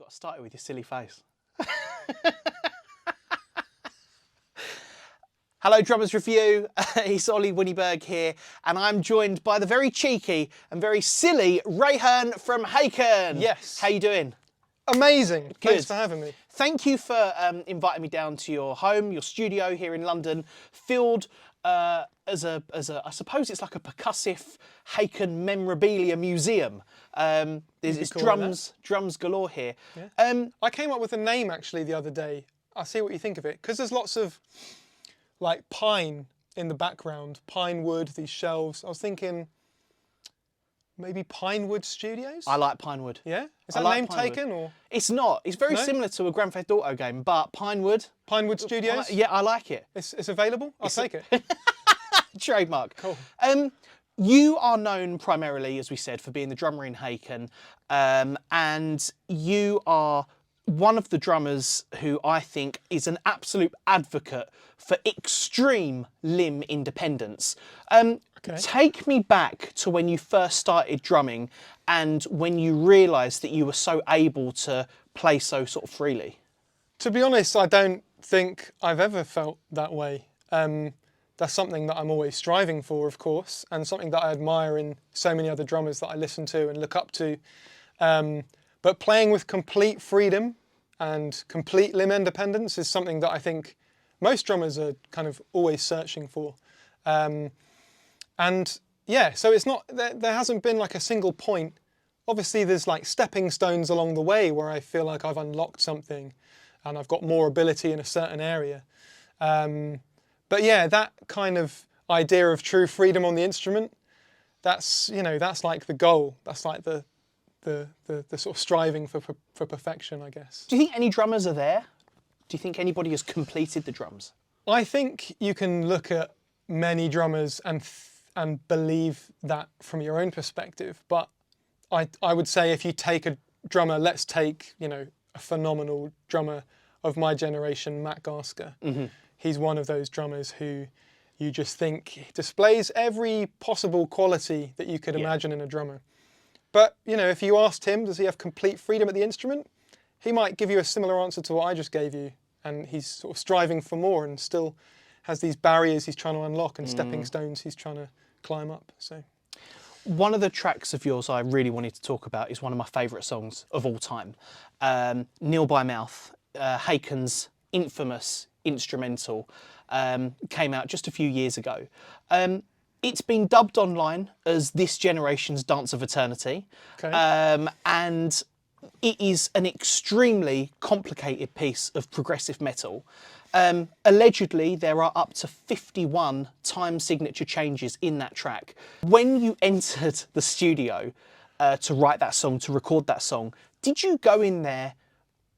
got started with your silly face. Hello, Drummers Review. It's Ollie Winiberg here, and I'm joined by the very cheeky and very silly Ray Hearne from Haken. Yes. How you doing? Amazing. Good. Thanks for having me. Thank you for inviting me down to your home, your studio here in London, filled as a I suppose it's like a percussive Haken memorabilia museum. There's drums galore here. Yeah. I came up with a name actually the other day. I'll see what you think of it, because there's lots of like pine in the background, pine wood, these shelves. I was thinking maybe Pinewood Studios? I like Pinewood. Yeah? Is that name taken or? It's not. It's very similar to a Grand Theft Auto game, but Pinewood. Pinewood Studios? Yeah, I like it. It's available? I'll take it. Trademark. Cool. You are known primarily, as we said, for being the drummer in Haken, and you are one of the drummers who I think is an absolute advocate for extreme limb independence. Take me back to when you first started drumming and when you realised that you were so able to play so sort of freely. To be honest, I don't think I've ever felt that way. That's something that I'm always striving for, of course, and something that I admire in so many other drummers that I listen to and look up to. But playing with complete freedom and complete limb independence is something that I think most drummers are kind of always searching for. And yeah, so it's not, there hasn't been like a single point. Obviously there's like stepping stones along the way where I feel like I've unlocked something and I've got more ability in a certain area. But yeah, that kind of idea of true freedom on the instrument, that's, you know, that's like the goal. That's like the sort of striving for perfection, I guess. Do you think any drummers are there? Do you think anybody has completed the drums? I think you can look at many drummers and believe that from your own perspective. But I would say if you take a drummer, let's take, you know, a phenomenal drummer of my generation, Matt Gasker. Mm-hmm. He's one of those drummers who you just think displays every possible quality that you could imagine in a drummer. But, you know, if you asked him, does he have complete freedom at the instrument? He might give you a similar answer to what I just gave you. And he's sort of striving for more and still has these barriers he's trying to unlock and stepping stones he's trying to climb up. So, one of the tracks of yours I really wanted to talk about is one of my favourite songs of all time. Nil By Mouth, Haken's infamous instrumental, came out just a few years ago. It's been dubbed online as this generation's Dance of Eternity. Okay. And it is an extremely complicated piece of progressive metal. Allegedly, there are up to 51 time signature changes in that track. When you entered the studio to write that song, to record that song, did you go in there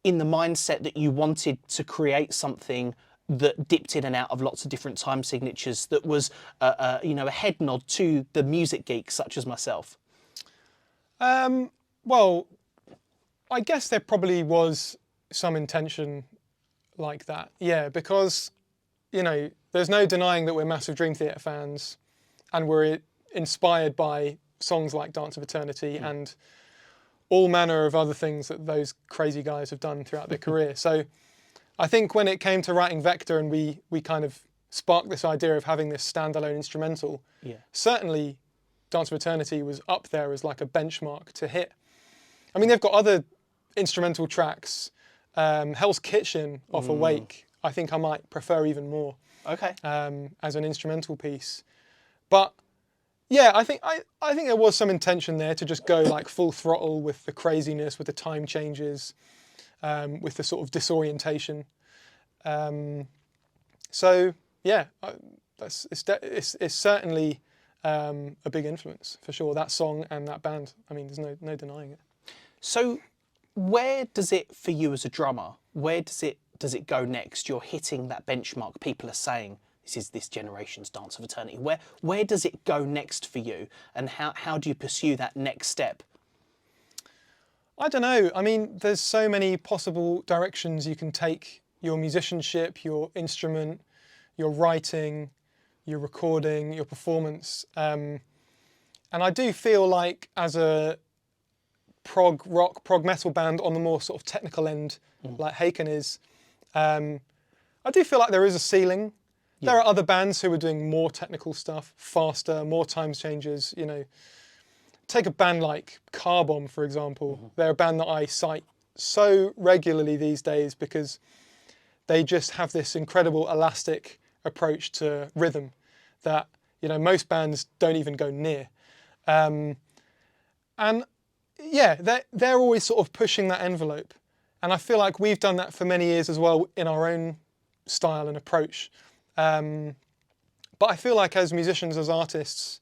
in the mindset that you wanted to create something that dipped in and out of lots of different time signatures, that was you know, a head nod to the music geeks such as myself? Well, I guess there probably was some intention like that. Yeah, because, you know, there's no denying that we're massive Dream Theater fans and we're inspired by songs like Dance of Eternity and all manner of other things that those crazy guys have done throughout their career. So I think when it came to writing Vector and we kind of sparked this idea of having this standalone instrumental, certainly Dance of Eternity was up there as like a benchmark to hit. I mean, they've got other instrumental tracks. Hell's Kitchen off Awake, I think I might prefer even more. Okay. As an instrumental piece. But yeah, I think there was some intention there to just go like full throttle with the craziness, with the time changes, with the sort of disorientation. So yeah, it's certainly a big influence for sure. That song and that band. I mean, there's no denying it. So, where does it, for you as a drummer, where does it go next? You're hitting that benchmark. People are saying this is this generation's Dance of Eternity. Where does it go next for you, and how do you pursue that next step? I don't know. I mean, there's so many possible directions you can take your musicianship, your instrument, your writing, your recording, your performance. And I do feel like as a prog rock, prog metal band on the more sort of technical end, like Haken is, I do feel like there is a ceiling. There are other bands who are doing more technical stuff, faster, more time changes. You know, take a band like Car Bomb, for example. They're a band that I cite so regularly these days because they just have this incredible elastic approach to rhythm that, you know, most bands don't even go near. And yeah, they're always sort of pushing that envelope. And I feel like we've done that for many years as well in our own style and approach. But I feel like as musicians, as artists,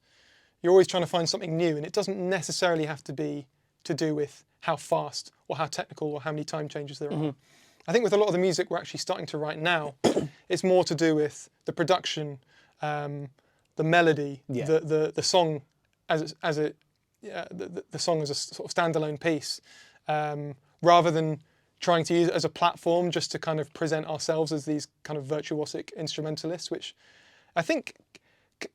you're always trying to find something new, and it doesn't necessarily have to be to do with how fast or how technical or how many time changes there are. I think with a lot of the music we're actually starting to write now, it's more to do with the production, the melody, the song the song as a sort of standalone piece, rather than trying to use it as a platform just to kind of present ourselves as these kind of virtuosic instrumentalists, which I think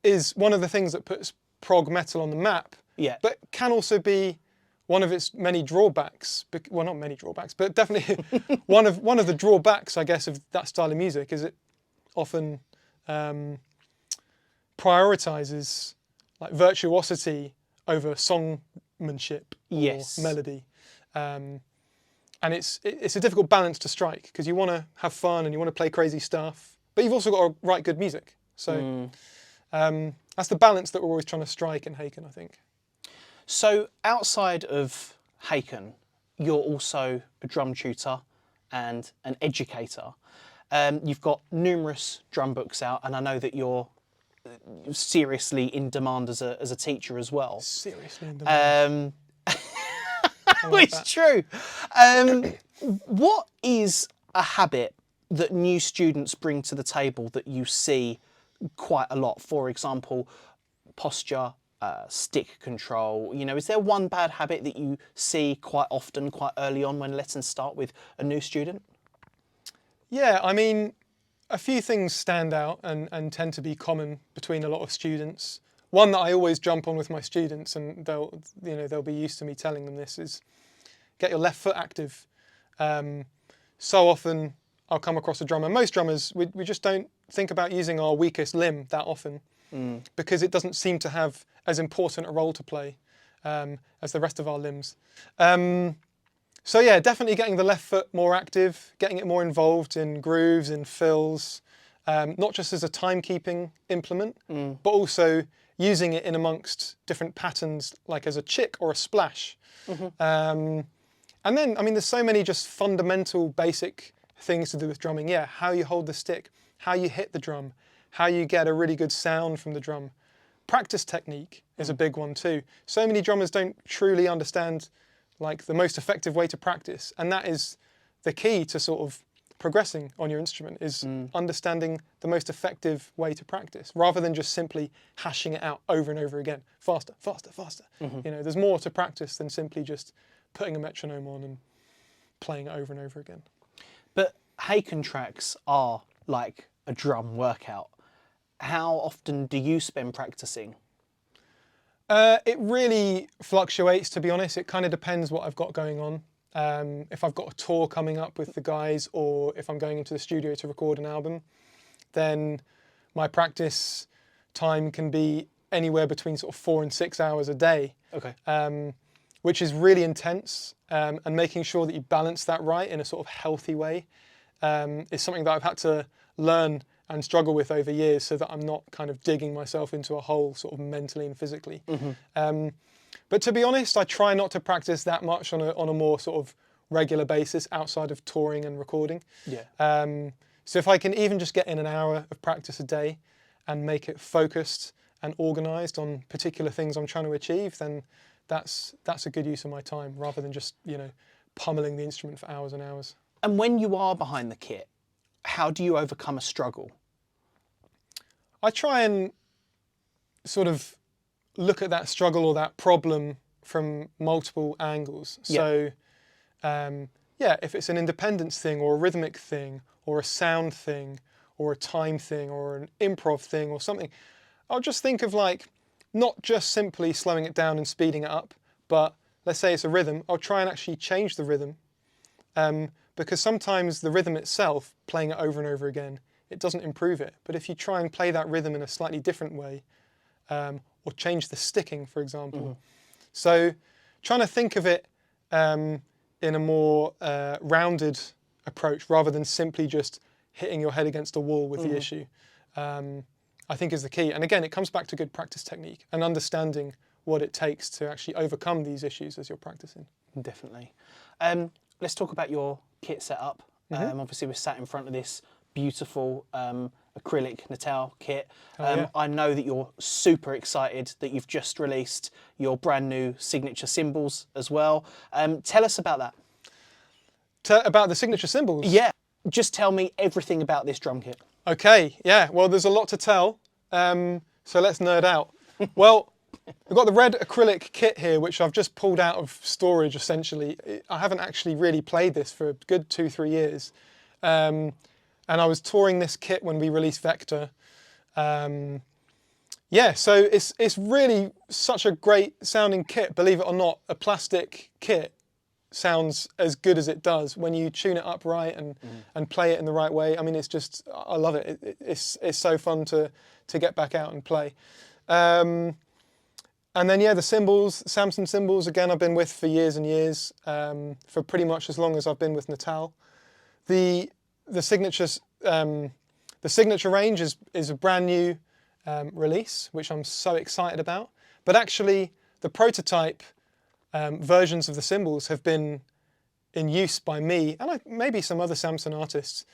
is one of the things that puts prog metal on the map, but can also be one of its many drawbacks. Well, not many drawbacks, but definitely one of the drawbacks, I guess, of that style of music is it often prioritizes like virtuosity over songmanship or melody. And it's a difficult balance to strike because you want to have fun and you want to play crazy stuff, but you've also got to write good music. So that's the balance that we're always trying to strike in Haken, I think. So outside of Haken, you're also a drum tutor and an educator. You've got numerous drum books out, and I know that you're seriously in demand as a teacher as well. Seriously in demand. It's true. What is a habit that new students bring to the table that you see quite a lot? For example, posture, stick control. You know, is there one bad habit that you see quite often, quite early on when lessons start with a new student? Yeah, I mean, a few things stand out and tend to be common between a lot of students. One that I always jump on with my students, and they'll be used to me telling them this, is get your left foot active. So often I'll come across a drummer. Most drummers, we just don't think about using our weakest limb that often because it doesn't seem to have as important a role to play as the rest of our limbs. So yeah, definitely getting the left foot more active, getting it more involved in grooves, in fills, not just as a timekeeping implement, but also using it in amongst different patterns, like as a chick or a splash. And then, I mean, there's so many just fundamental, basic things to do with drumming. Yeah, how you hold the stick, how you hit the drum, how you get a really good sound from the drum. Practice technique is a big one too. So many drummers don't truly understand like the most effective way to practice, and that is the key to sort of progressing on your instrument, is understanding the most effective way to practice, rather than just simply hashing it out over and over again. Faster, faster, faster. You know, there's more to practice than simply just putting a metronome on and playing it over and over again. But Haken tracks are like a drum workout. How often do you spend practicing? It really fluctuates, to be honest. It kind of depends what I've got going on. If I've got a tour coming up with the guys, or if I'm going into the studio to record an album, then my practice time can be anywhere between sort of 4 and 6 hours a day. Okay. Which is really intense, and making sure that you balance that right in a sort of healthy way is something that I've had to learn and struggle with over years, so that I'm not kind of digging myself into a hole sort of mentally and physically. But to be honest, I try not to practice that much on a more sort of regular basis outside of touring and recording. So if I can even just get in an hour of practice a day and make it focused and organised on particular things I'm trying to achieve, then that's a good use of my time, rather than just, you know, pummeling the instrument for hours and hours. And when you are behind the kit, how do you overcome a struggle? I try and sort of look at that struggle or that problem from multiple angles. So, if it's an independence thing or a rhythmic thing or a sound thing or a time thing or an improv thing or something, I'll just think of like, not just simply slowing it down and speeding it up, but let's say it's a rhythm, I'll try and actually change the rhythm, because sometimes the rhythm itself, playing it over and over again, it doesn't improve it. But if you try and play that rhythm in a slightly different way, or change the sticking, for example. So trying to think of it in a more rounded approach rather than simply just hitting your head against a wall with the issue, I think is the key. And again, it comes back to good practice technique and understanding what it takes to actually overcome these issues as you're practicing. Definitely. Let's talk about your kit setup. Obviously, we're sat in front of this beautiful acrylic Natal kit. Yeah. I know that you're super excited that you've just released your brand new signature cymbals as well. Tell us about that. About the signature cymbals? Yeah, just tell me everything about this drum kit. Okay, yeah, well, there's a lot to tell, so let's nerd out. Well, we've got the red acrylic kit here, which I've just pulled out of storage, essentially. I haven't actually really played this for a good 2-3 years. And I was touring this kit when we released Vector. Yeah, so it's really such a great sounding kit. Believe it or not, a plastic kit sounds as good as it does when you tune it up right and play it in the right way. I mean, it's just, I love it. It's so fun to get back out and play. And then, yeah, the cymbals, Samson cymbals, again, I've been with for years and years, for pretty much as long as I've been with Natal. The signature range is a brand new release, which I'm so excited about. But actually, the prototype versions of the cymbals have been in use by me and maybe some other Samson artists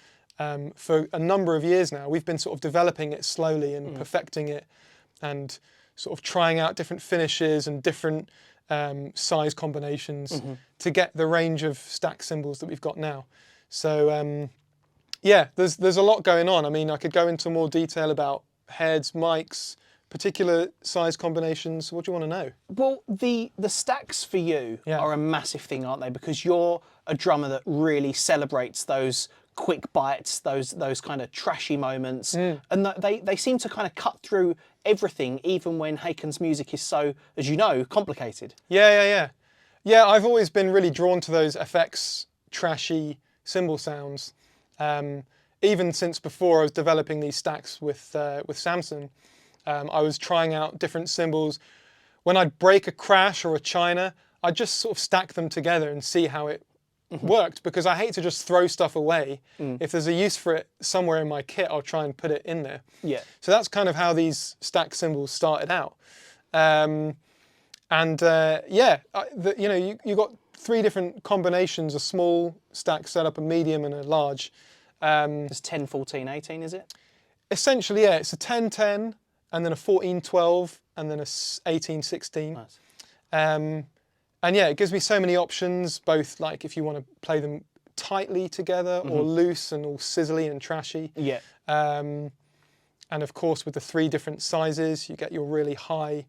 for a number of years now. We've been sort of developing it slowly and perfecting it and sort of trying out different finishes and different size combinations to get the range of stack cymbals that we've got now. So yeah, there's a lot going on. I mean, I could go into more detail about heads, mics, particular size combinations. What do you want to know? Well, the stacks for you are a massive thing, aren't they? Because you're a drummer that really celebrates those quick bites, those kind of trashy moments, and they seem to kind of cut through everything, even when Haken's music is so, as you know, complicated. Yeah, I've always been really drawn to those FX trashy cymbal sounds. Even since before I was developing these stacks with Samson, I was trying out different cymbals. When I'd break a crash or a china, I'd just sort of stack them together and see how it worked, because I hate to just throw stuff away. If there's a use for it somewhere in my kit, I'll try and put it in there. Yeah. So that's kind of how these stack cymbals started out. Yeah, you know, you got 3 different combinations: a small stack setup, a medium, and a large. It's 10, 14, 18, is it? Essentially, yeah. It's a 10-10, and then a 14-12, and then a 18-16. Nice. And yeah, it gives me so many options, both like if you want to play them tightly together or loose and all sizzly and trashy. Yeah. And of course, with the 3 different sizes, you get your really high,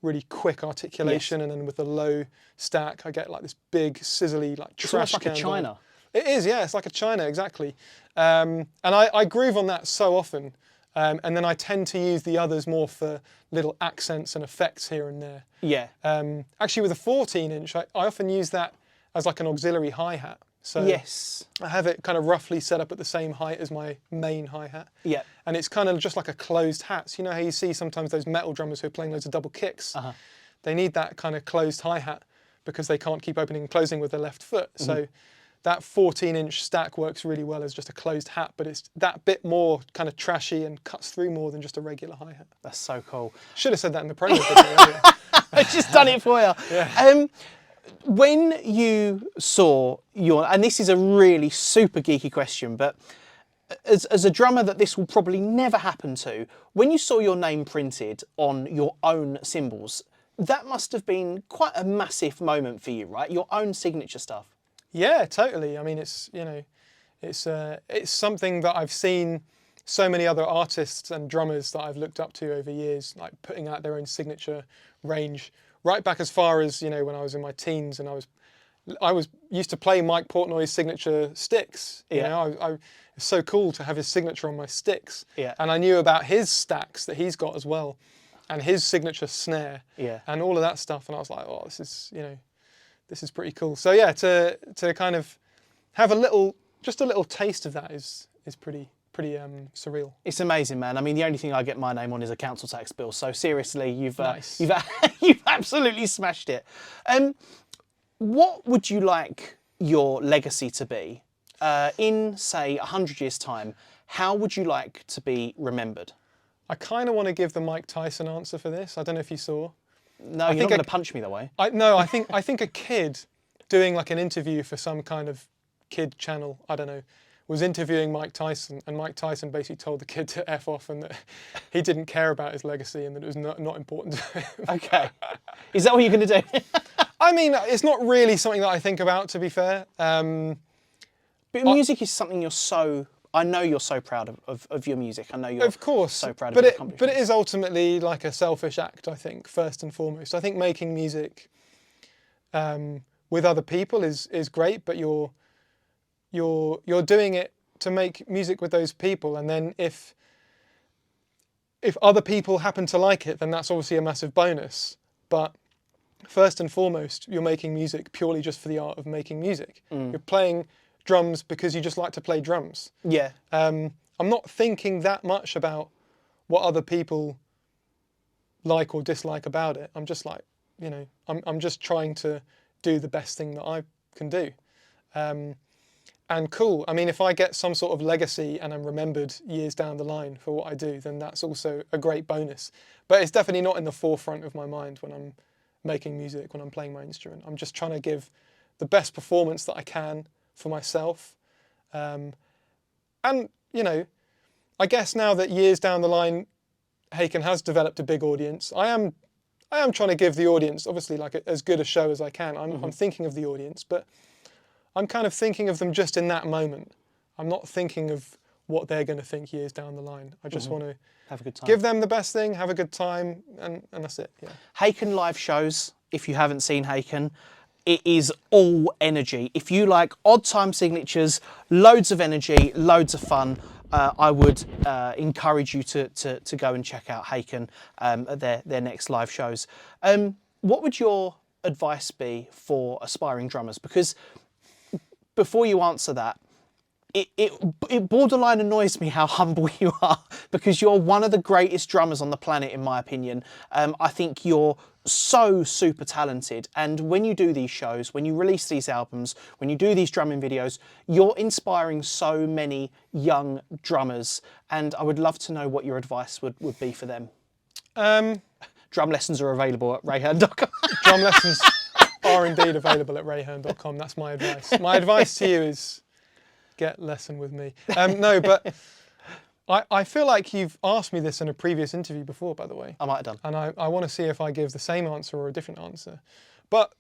really quick articulation, and then with the low stack, I get like this big, sizzly, like trash can. It's like a china. It is, yeah, it's like a china, exactly. And I groove on that so often. And then I tend to use the others more for little accents and effects here and there. Yeah. Actually, with a 14-inch, I often use that as like an auxiliary hi-hat. So yes, I have it kind of roughly set up at the same height as my main hi-hat. Yeah. And it's kind of just like a closed hat. So you know how you see sometimes those metal drummers who are playing loads of double kicks? They need that kind of closed hi-hat because they can't keep opening and closing with their left foot. So that 14-inch stack works really well as just a closed hat, but it's that bit more kind of trashy and cuts through more than just a regular hi-hat. That's so cool. Should have said that in the promo video earlier. I've just done it for you. Yeah. When you saw your, and this is a really super geeky question, but as a drummer that this will probably never happen to, when you saw your name printed on your own cymbals, that must have been quite a massive moment for you, right? Your own signature stuff. Yeah, totally. I mean, it's, you know, it's something that I've seen so many other artists and drummers that I've looked up to over years, like putting out their own signature range, right back as far as, you know, when I was in my teens and I was used to play Mike Portnoy's signature sticks. You know, it's so cool to have his signature on my sticks. Yeah. And I knew about his stacks that he's got as well, and his signature snare. Yeah. And all of that stuff. And I was like, oh, this is, you know, this is pretty cool. So yeah, to kind of have just a little taste of that is pretty surreal. It's amazing, man. I mean, the only thing I get my name on is a council tax bill. So seriously, you've Nice. you've absolutely smashed it. What would you like your legacy to be in, say, 100 years' time? How would you like to be remembered? I kind of want to give the Mike Tyson answer for this. I don't know if you saw. No, you're not going to punch me that way. I think a kid doing like an interview for some kind of kid channel, I don't know, was interviewing Mike Tyson, and Mike Tyson basically told the kid to F off and that he didn't care about his legacy and that it was not important to him. Okay. Is that what you're going to do? I mean, it's not really something that I think about, to be fair. But music is something I know you're so proud of your music. I know you're of course, so proud of your accomplishments. But it is ultimately like a selfish act, I think, first and foremost. I think making music with other people is great, but you're doing it to make music with those people, and then if other people happen to like it, then that's obviously a massive bonus. But first and foremost, you're making music purely just for the art of making music. You're playing drums because you just like to play drums. Yeah. I'm not thinking that much about what other people like or dislike about it. I'm just like, I'm just trying to do the best thing that I can do. And cool, I mean, if I get some sort of legacy and I'm remembered years down the line for what I do, then that's also a great bonus. But it's definitely not in the forefront of my mind when I'm making music, when I'm playing my instrument. I'm just trying to give the best performance that I can for myself. And, I guess now that years down the line, Haken has developed a big audience, I am trying to give the audience, obviously, like as good a show as I can. I'm thinking of the audience, but I'm kind of thinking of them just in that moment. I'm not thinking of what they're going to think years down the line. I just want to have a good time. Give them the best thing, have a good time, and that's it. Yeah. Haken live shows, if you haven't seen Haken, it is all energy. If you like odd time signatures, loads of energy, loads of fun, I would encourage you to go and check out Haken at their next live shows. What would your advice be for aspiring drummers? Because before you answer that, it borderline annoys me how humble you are, because you're one of the greatest drummers on the planet, in my opinion. I think you're so super talented, and when you do these shows, when you release these albums, when you do these drumming videos, you're inspiring so many young drummers, and I would love to know what your advice would be for them. Drum lessons are available at rayhearne.com. Drum lessons are indeed available at rayhearne.com. That's my advice. My advice to you is get lesson with me. No, but I feel like you've asked me this in a previous interview before, by the way. I might have done. And I want to see if I give the same answer or a different answer. But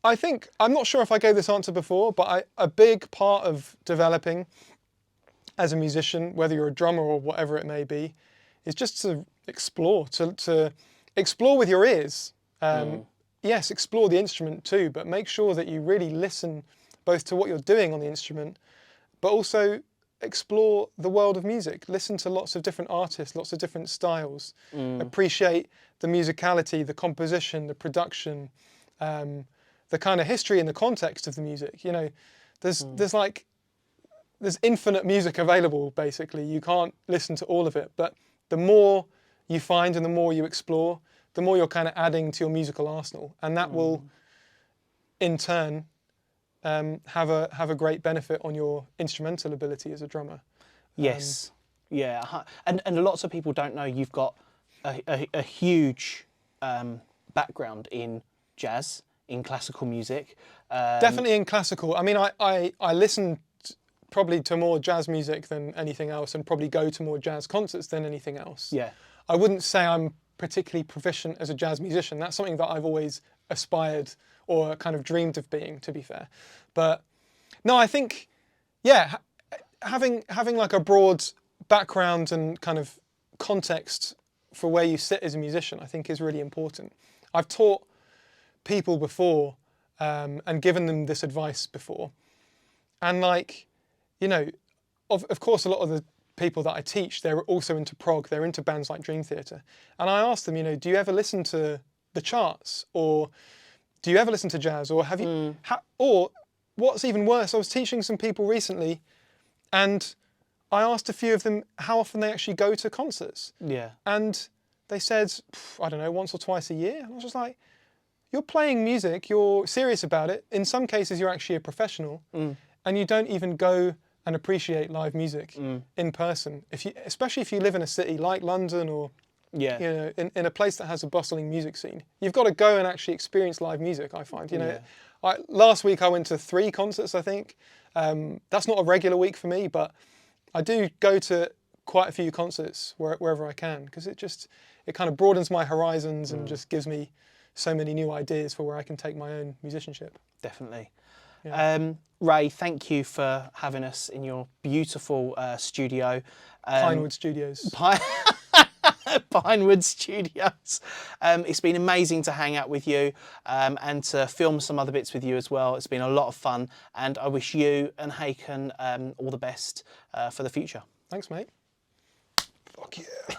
I think, I'm not sure if I gave this answer before, but a big part of developing as a musician, whether you're a drummer or whatever it may be, is just to explore, to explore with your ears. Yes, explore the instrument too, but make sure that you really listen both to what you're doing on the instrument, but also explore the world of music. Listen to lots of different artists, lots of different styles. Appreciate the musicality, the composition, the production, the kind of history and the context of the music. You know, there's infinite music available, basically. You can't listen to all of it, but the more you find and the more you explore, the more you're kind of adding to your musical arsenal, and that will, in turn, have a great benefit on your instrumental ability as a drummer. Yes, yeah, and lots of people don't know you've got a huge background in jazz, in classical music. Definitely in classical. I mean, I listen probably to more jazz music than anything else, and probably go to more jazz concerts than anything else. Yeah. I wouldn't say I'm particularly proficient as a jazz musician. That's something that I've always aspired or kind of dreamed of being, to be fair. But no, I think, yeah, having like a broad background and kind of context for where you sit as a musician, I think is really important. I've taught people before and given them this advice before. And like, you know, of course, a lot of the people that I teach, they're also into prog, they're into bands like Dream Theater. And I ask them, you know, do you ever listen to the charts? Or do you ever listen to jazz, or have you? Or what's even worse, I was teaching some people recently, and I asked a few of them how often they actually go to concerts. Yeah. And they said, I don't know, once or twice a year. And I was just like, you're playing music, you're serious about it. In some cases, you're actually a professional, and you don't even go and appreciate live music in person. Especially if you live in a city like London, or you know, in a place that has a bustling music scene, you've got to go and actually experience live music. I find, you know, last week I went to 3 concerts. I think that's not a regular week for me, but I do go to quite a few concerts wherever I can, because it kind of broadens my horizons and just gives me so many new ideas for where I can take my own musicianship. Definitely. Yeah. Ray, thank you for having us in your beautiful studio. Pinewood Studios. Pinewood Studios. It's been amazing to hang out with you and to film some other bits with you as well. It's been a lot of fun, and I wish you and Haken all the best for the future. Thanks, mate. Fuck yeah.